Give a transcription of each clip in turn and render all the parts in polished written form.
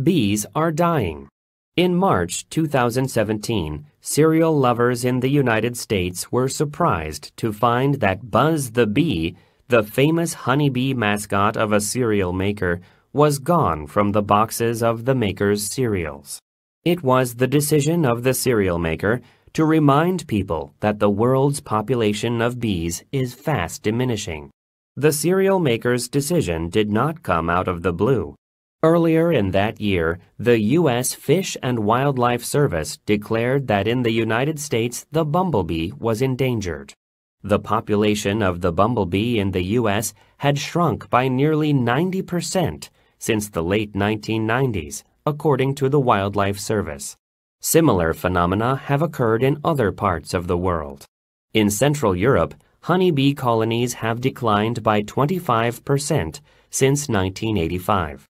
Bees are dying. In March 2017, cereal lovers in the United States were surprised to find that Buzz the Bee, the famous honeybee mascot of a cereal maker, was gone from the boxes of the maker's cereals. It was the decision of the cereal maker to remind people that the world's population of bees is fast diminishing. The cereal maker's decision did not come out of the blue. Earlier in that year, the U.S. Fish and Wildlife Service declared that in the United States the bumblebee was endangered. The population of the bumblebee in the U.S. had shrunk by nearly 90% since the late 1990s, according to the Wildlife Service. Similar phenomena have occurred in other parts of the world. In Central Europe, honeybee colonies have declined by 25% since 1985.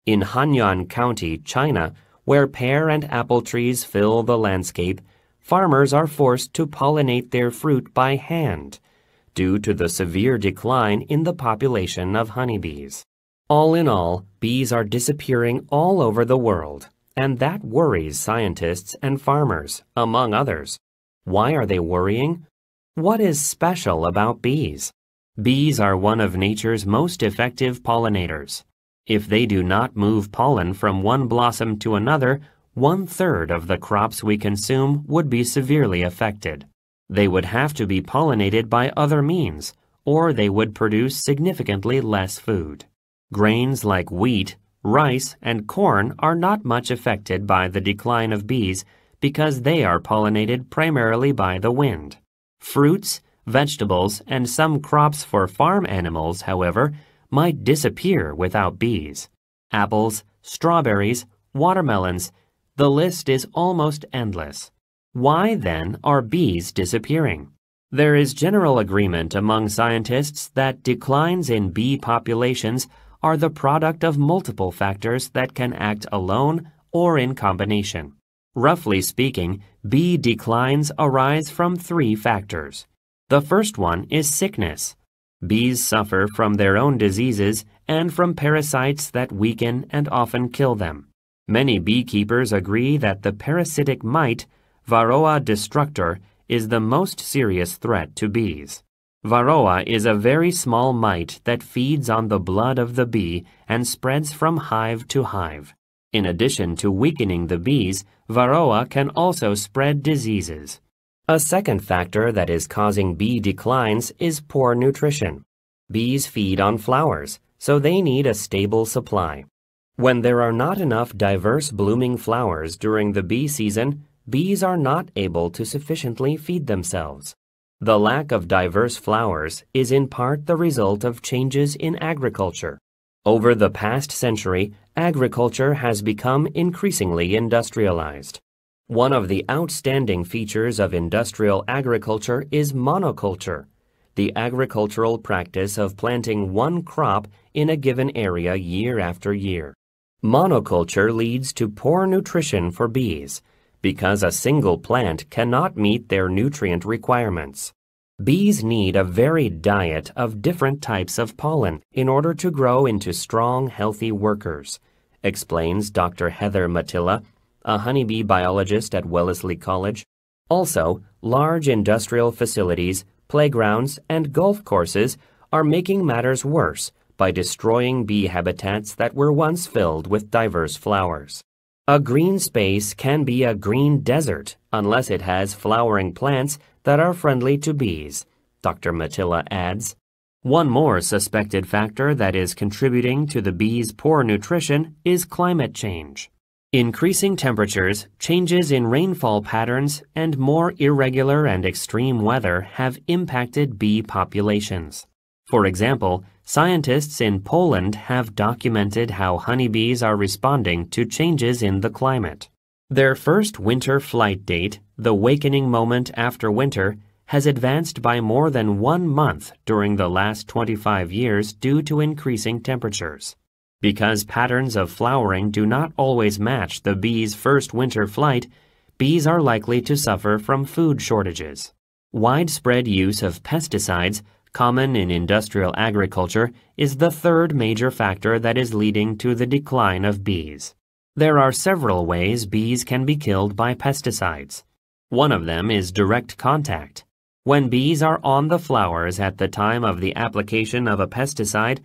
In Hanyuan County, China, where pear and apple trees fill the landscape, farmers are forced to pollinate their fruit by hand due to the severe decline in the population of honeybees. All in all, bees are disappearing all over the world, and that worries scientists and farmers, among others. Why are they worrying? What is special about bees? Bees are one of nature's most effective pollinators. If they do not move pollen from one blossom to another, 1/3 of the crops we consume would be severely affected. They would have to be pollinated by other means, or they would produce significantly less food. Grains like wheat, rice, and corn are not much affected by the decline of bees because they are pollinated primarily by the wind. Fruits, vegetables, and some crops for farm animals, however, might disappear without bees. Apples, strawberries, watermelons, the list is almost endless. Why, then, are bees disappearing? There is general agreement among scientists that declines in bee populations are the product of multiple factors that can act alone or in combination. Roughly speaking, bee declines arise from 3 factors. The first one is sickness. Bees suffer from their own diseases and from parasites that weaken and often kill them. Many beekeepers agree that the parasitic mite, Varroa destructor, is the most serious threat to bees. Varroa is a very small mite that feeds on the blood of the bee and spreads from hive to hive. In addition to weakening the bees, Varroa can also spread diseases. A second factor that is causing bee declines is poor nutrition. Bees feed on flowers, so they need a stable supply. When there are not enough diverse blooming flowers during the bee season, bees are not able to sufficiently feed themselves. The lack of diverse flowers is in part the result of changes in agriculture. Over the past century, agriculture has become increasingly industrialized. One of the outstanding features of industrial agriculture is monoculture, the agricultural practice of planting one crop in a given area year after year. Monoculture leads to poor nutrition for bees because a single plant cannot meet their nutrient requirements. Bees need a varied diet of different types of pollen in order to grow into strong, healthy workers, explains Dr. Heather Matilla, a honeybee biologist at Wellesley College. Also, large industrial facilities, playgrounds, and golf courses are making matters worse by destroying bee habitats that were once filled with diverse flowers. A green space can be a green desert unless it has flowering plants that are friendly to bees, Dr. Matilla adds. One more suspected factor that is contributing to the bees' poor nutrition is climate change. Increasing temperatures, changes in rainfall patterns, and more irregular and extreme weather have impacted bee populations. For example, scientists in Poland have documented how honeybees are responding to changes in the climate. Their first winter flight date, the wakening moment after winter, has advanced by more than 1 month during the last 25 years due to increasing temperatures. Because patterns of flowering do not always match the bees' first winter flight, bees are likely to suffer from food shortages. Widespread use of pesticides, common in industrial agriculture, is the third major factor that is leading to the decline of bees. There are several ways bees can be killed by pesticides. One of them is direct contact. When bees are on the flowers at the time of the application of a pesticide,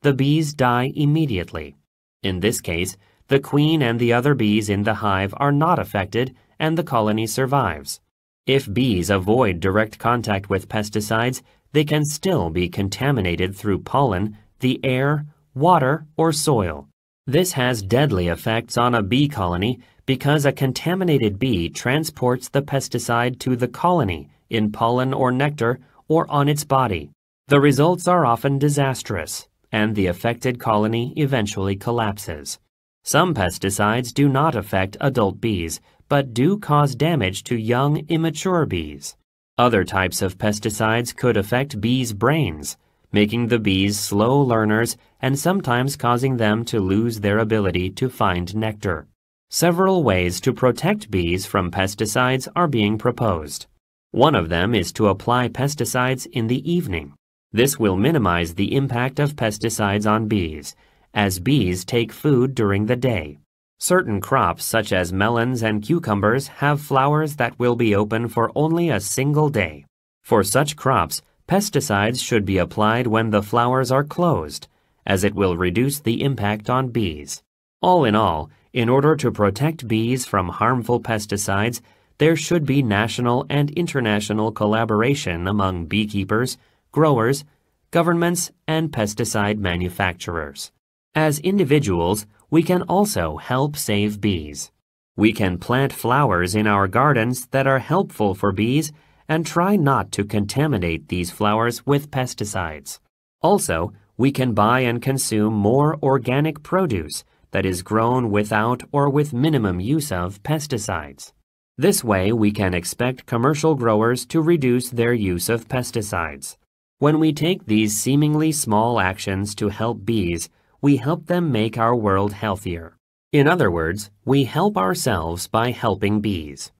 the bees die immediately. In this case, the queen and the other bees in the hive are not affected and the colony survives. If bees avoid direct contact with pesticides, they can still be contaminated through pollen, the air, water, or soil. This has deadly effects on a bee colony because a contaminated bee transports the pesticide to the colony in pollen or nectar or on its body. The results are often disastrous, and the affected colony eventually collapses. Some pesticides do not affect adult bees, but do cause damage to young, immature bees. Other types of pesticides could affect bees' brains, making the bees slow learners and sometimes causing them to lose their ability to find nectar. Several ways to protect bees from pesticides are being proposed. One of them is to apply pesticides in the evening. This will minimize the impact of pesticides on bees, as bees take food during the day. Certain crops such as melons and cucumbers have flowers that will be open for only a single day. For such crops, pesticides should be applied when the flowers are closed, as it will reduce the impact on bees. All in all, in order to protect bees from harmful pesticides, there should be national and international collaboration among beekeepers, growers, governments, and pesticide manufacturers. As individuals, we can also help save bees. We can plant flowers in our gardens that are helpful for bees and try not to contaminate these flowers with pesticides. Also, we can buy and consume more organic produce that is grown without or with minimum use of pesticides. This way, we can expect commercial growers to reduce their use of pesticides. When we take these seemingly small actions to help bees, we help them make our world healthier. In other words, we help ourselves by helping bees.